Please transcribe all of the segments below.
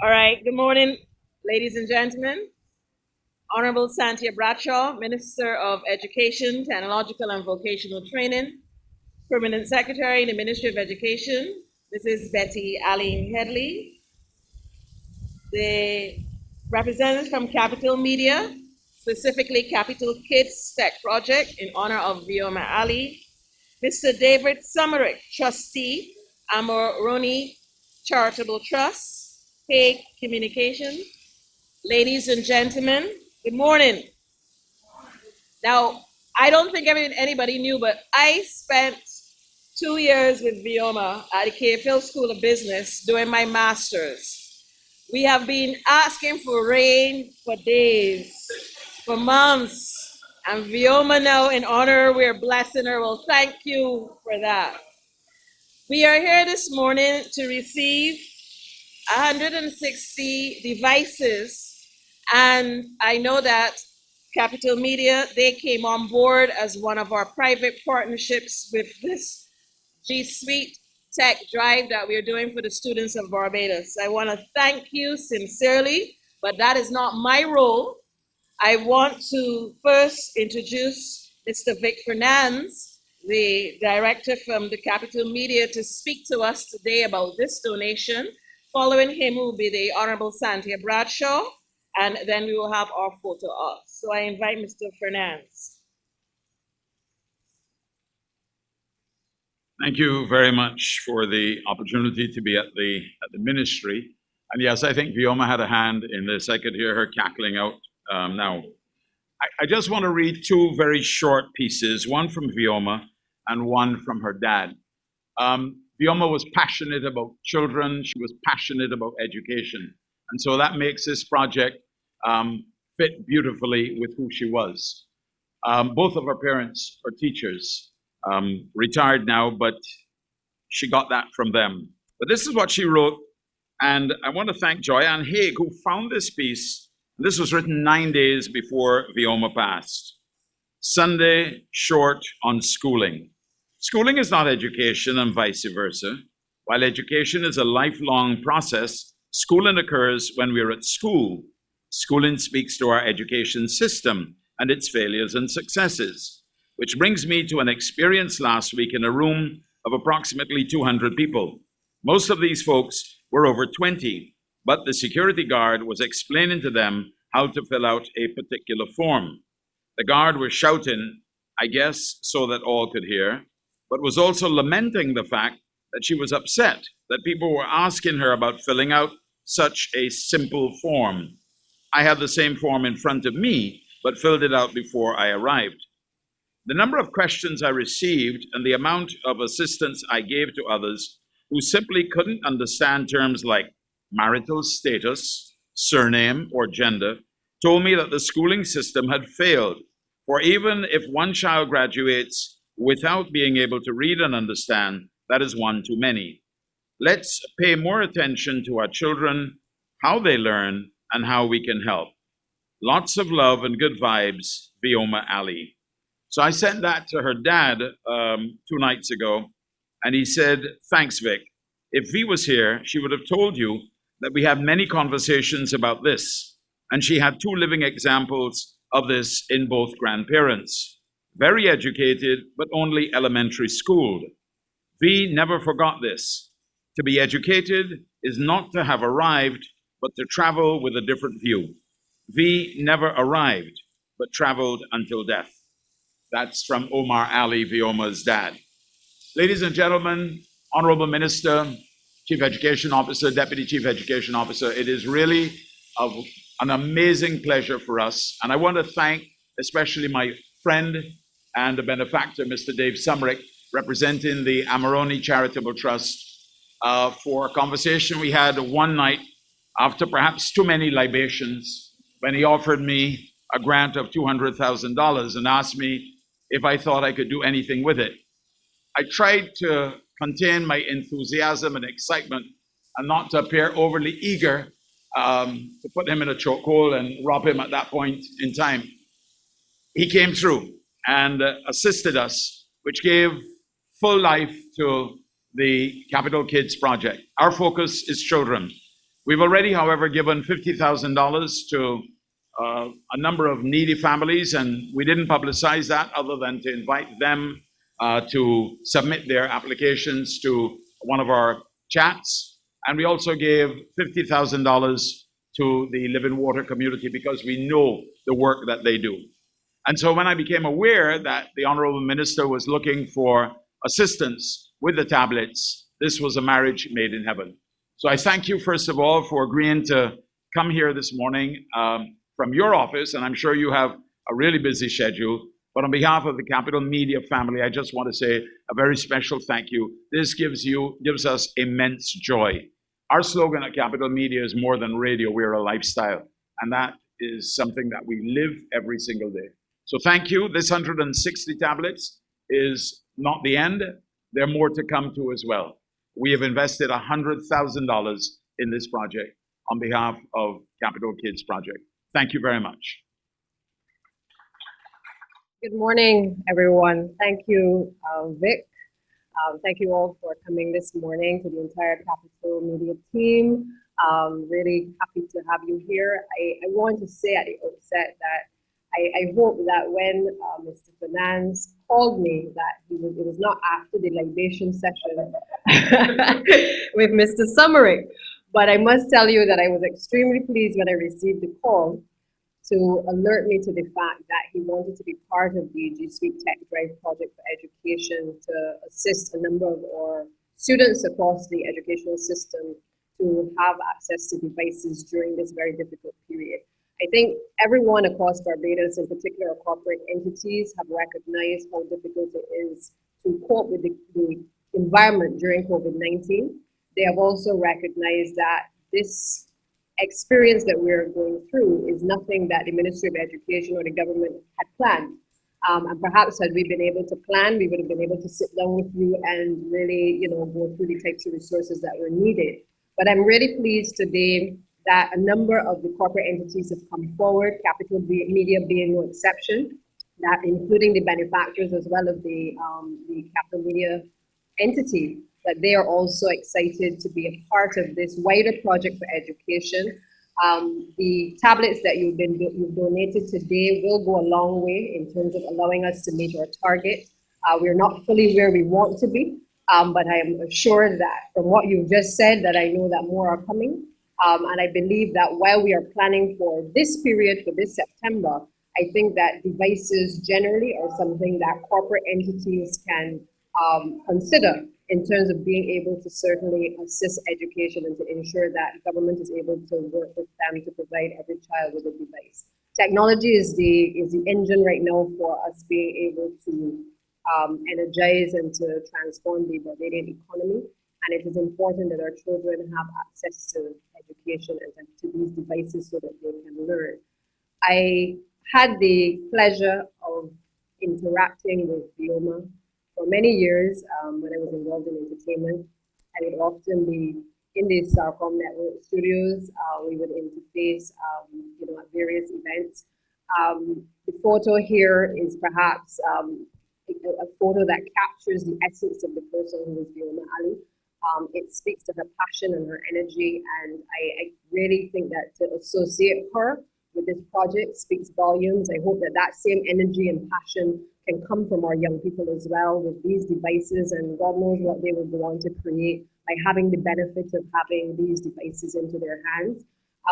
All right, good morning, ladies and gentlemen. Honorable Santia Bradshaw, Minister of Education, Technological and Vocational Training, Permanent Secretary in the Ministry of Education, Mrs. Betty Aline Headley, the representatives from Capital Media, specifically Capital Kids Tech Project in honor of Vioma Ali, Mr. David Summerick, Trustee, Amoroni Charitable Trust, Hague Communication. Ladies and gentlemen, good morning. Now, I don't think anybody knew, but I spent 2 years with Vioma at the KFL School of Business doing my master's. We have been asking for rain for days, for months, and Vioma now, in honor, we're blessing her. Well, thank you for that. We are here this morning to receive 160 devices, and I know that Capital Media, they came on board as one of our private partnerships with this G Suite Tech Drive that we're doing for the students of Barbados. I want to thank you sincerely, but that is not my role. I want to first introduce Mr. Vic Fernandez, the director from the Capital Media, to speak to us today about this donation. Following him will be the Honorable Santia Bradshaw, and then we will have our photo op. So I invite Mr. Fernandez. Thank you very much for the opportunity to be at the ministry. And yes, I think Vioma had a hand in this. I could hear her cackling out now. I just want to read two very short pieces, one from Vioma and one from her dad. Vioma was passionate about children. She was passionate about education. And so that makes this project fit beautifully with who she was. Both of her parents are teachers, retired now, but she got that from them. But this is what she wrote, and I want to thank Joyanne Haig, who found this piece. This was written 9 days before Vioma passed. Sunday short on schooling. Schooling is not education and vice versa. While education is a lifelong process, schooling occurs when we're at school. Schooling speaks to our education system and its failures and successes, which brings me to an experience last week in a room of approximately 200 people. Most of these folks were over 20, but the security guard was explaining to them how to fill out a particular form. The guard was shouting, I guess, so that all could hear, but was also lamenting the fact that she was upset that people were asking her about filling out such a simple form. I had the same form in front of me, but filled it out before I arrived. The number of questions I received and the amount of assistance I gave to others who simply couldn't understand terms like marital status, surname, or gender told me that the schooling system had failed. For even if one child graduates without being able to read and understand, that is one too many. Let's pay more attention to our children, how they learn, and how we can help. Lots of love and good vibes, Vioma Ali. So I sent that to her dad 2 nights ago, and he said, thanks, Vic. If V was here, she would have told you that we have many conversations about this, and she had 2 living examples of this in both grandparents. Very educated, but only elementary schooled. V never forgot this. To be educated is not to have arrived, but to travel with a different view. V never arrived, but traveled until death. That's from Omar Ali, Vioma's dad. Ladies and gentlemen, Honorable Minister, Chief Education Officer, Deputy Chief Education Officer, it is really an amazing pleasure for us. And I want to thank especially my friend and a benefactor, Mr. Dave Summerick, representing the Amoroni Charitable Trust, for a conversation we had one night after perhaps too many libations, when he offered me a grant of $200,000 and asked me if I thought I could do anything with it. I tried to contain my enthusiasm and excitement and not to appear overly eager to put him in a chokehold and rob him at that point in time. He came through and assisted us, which gave full life to the Capital Kids Project. Our focus is children. We've already, however, given $50,000 to a number of needy families, and we didn't publicize that other than to invite them to submit their applications to one of our chats. And we also gave $50,000 to the Living Water community because we know the work that they do. And so when I became aware that the Honorable Minister was looking for assistance with the tablets, this was a marriage made in heaven. So I thank you, first of all, for agreeing to come here this morning from your office, and I'm sure you have a really busy schedule. But on behalf of the Capital Media family, I just want to say a very special thank you. This gives us immense joy. Our slogan at Capital Media is more than radio, we're a lifestyle. And that is something that we live every single day. So thank you. This 160 tablets is not the end. There are more to come to as well. We have invested $100,000 in this project on behalf of Capital Kids Project. Thank you very much. Good morning, everyone. Thank you, Vic. Thank you all for coming this morning, to the entire Capital Media team. Really happy to have you here. I want to say at the outset that I hope that when Mr. Finance called me, that it was not after the libation session with Mr. Summerick. But I must tell you that I was extremely pleased when I received the call to alert me to the fact that he wanted to be part of the G Suite Tech Drive project for education to assist a number of our students across the educational system to have access to devices during this very difficult period. I think everyone across Barbados, in particular corporate entities, have recognized how difficult it is to cope with the environment during COVID-19. They have also recognized that this experience that we're going through is nothing that the Ministry of Education or the government had planned. And perhaps had we been able to plan, we would have been able to sit down with you and really, go through the types of resources that were needed. But I'm really pleased today that a number of the corporate entities have come forward, Capital Media being no exception, that including the manufacturers as well as the Capital Media entity, that they are also excited to be a part of this wider project for education. The tablets that you've donated today will go a long way in terms of allowing us to meet our target. We're not fully where we want to be, but I am assured that from what you've just said, that I know that more are coming. And I believe that while we are planning for this period, for this September, I think that devices generally are something that corporate entities can consider in terms of being able to certainly assist education and to ensure that government is able to work with them to provide every child with a device. Technology is the engine right now for us being able to energize and to transform the Barbadian economy. And it is important that our children have access to education and to these devices so that they can learn. I had the pleasure of interacting with Vioma for many years when I was involved in entertainment. I would often be in the Starcom Network studios. We would interface, at various events. The photo here is perhaps a photo that captures the essence of the person who is Vioma Ali. It speaks to her passion and her energy, and I really think that to associate her with this project speaks volumes. I hope that that same energy and passion can come from our young people as well with these devices, and God knows what they will go on to create by having the benefit of having these devices into their hands.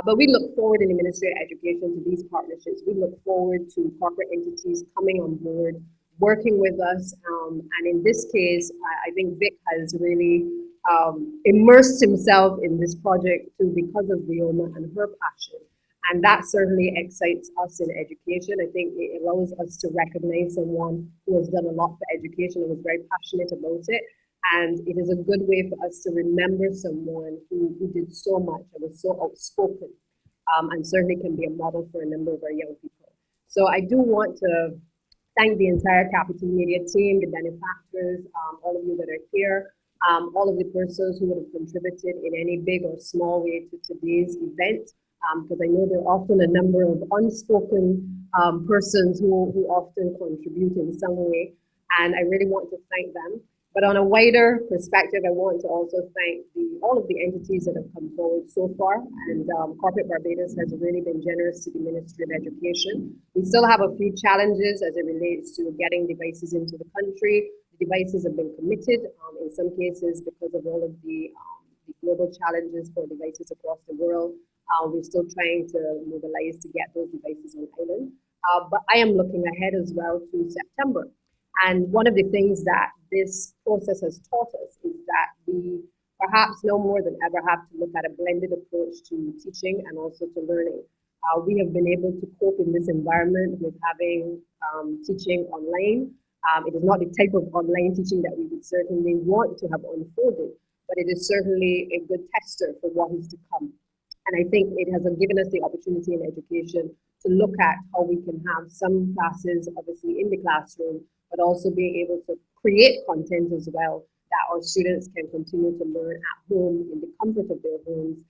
But we look forward in the Ministry of Education to these partnerships. We look forward to corporate entities coming on board, working with us. And in this case, I think Vic has really immersed himself in this project too because of Vioma and her passion. And that certainly excites us in education. I think it allows us to recognize someone who has done a lot for education and was very passionate about it. And it is a good way for us to remember someone who did so much and was so outspoken, and certainly can be a model for a number of our young people. So I do want to thank the entire Capital Media team, the manufacturers, all of you that are here, all of the persons who would have contributed in any big or small way to today's event. Because I know there are often a number of unspoken persons who often contribute in some way, and I really want to thank them. But on a wider perspective, I want to also thank all of the entities that have come forward so far. And Corporate Barbados has really been generous to the Ministry of Education. We still have a few challenges as it relates to getting devices into the country. The devices have been committed in some cases because of all of the global challenges for devices across the world. We're still trying to mobilize to get those devices on island. But I am looking ahead as well to September. And one of the things that this process has taught us is that we perhaps no more than ever have to look at a blended approach to teaching and also to learning. We have been able to cope in this environment with having teaching online. It is not the type of online teaching that we would certainly want to have unfolded, but it is certainly a good tester for what is to come. And I think it has given us the opportunity in education to look at how we can have some classes, obviously, in the classroom, but also being able to create content as well that our students can continue to learn at home in the comfort of their homes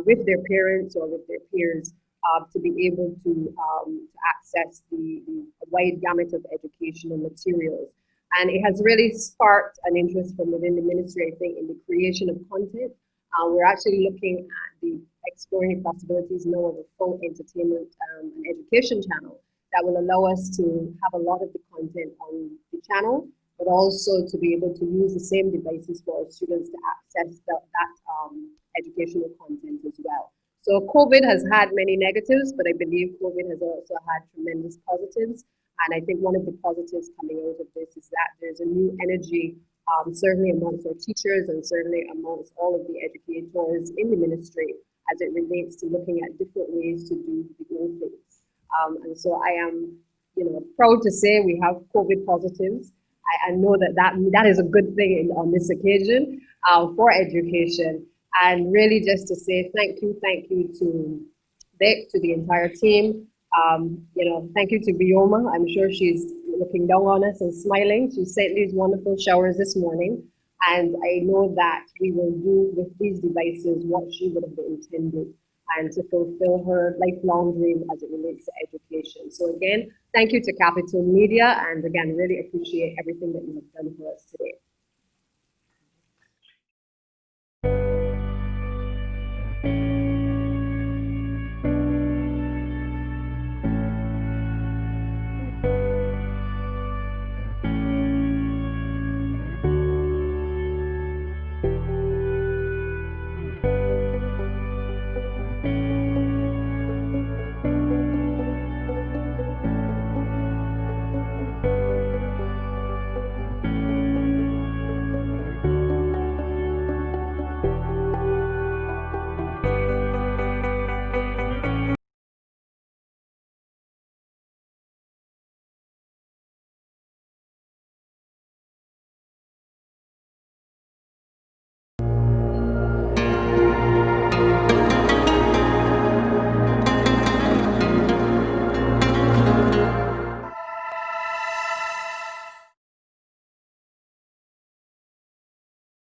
with their parents or with their peers to be able to access the wide gamut of educational materials. And it has really sparked an interest from within the ministry, I think, in the creation of content. We're actually looking at the exploring the possibilities now of a full entertainment and education channel that will allow us to have a lot of the content on the channel, but also to be able to use the same devices for our students to access that educational content as well. So COVID has had many negatives, but I believe COVID has also had tremendous positives. And I think one of the positives coming out of this is that there's a new energy, certainly amongst our teachers and certainly amongst all of the educators in the ministry as it relates to looking at different ways to do the old things. And so I am, proud to say we have COVID positives. I know that is a good thing on this occasion for education. And really just to say thank you to Vic, to the entire team. Thank you to Bioma. I'm sure she's looking down on us and smiling. She sent these wonderful showers this morning. And I know that we will do with these devices what she would have intended and to fulfill her lifelong dream as it relates to education. So again, thank you to Capital Media, and again, really appreciate everything that you have done for us today.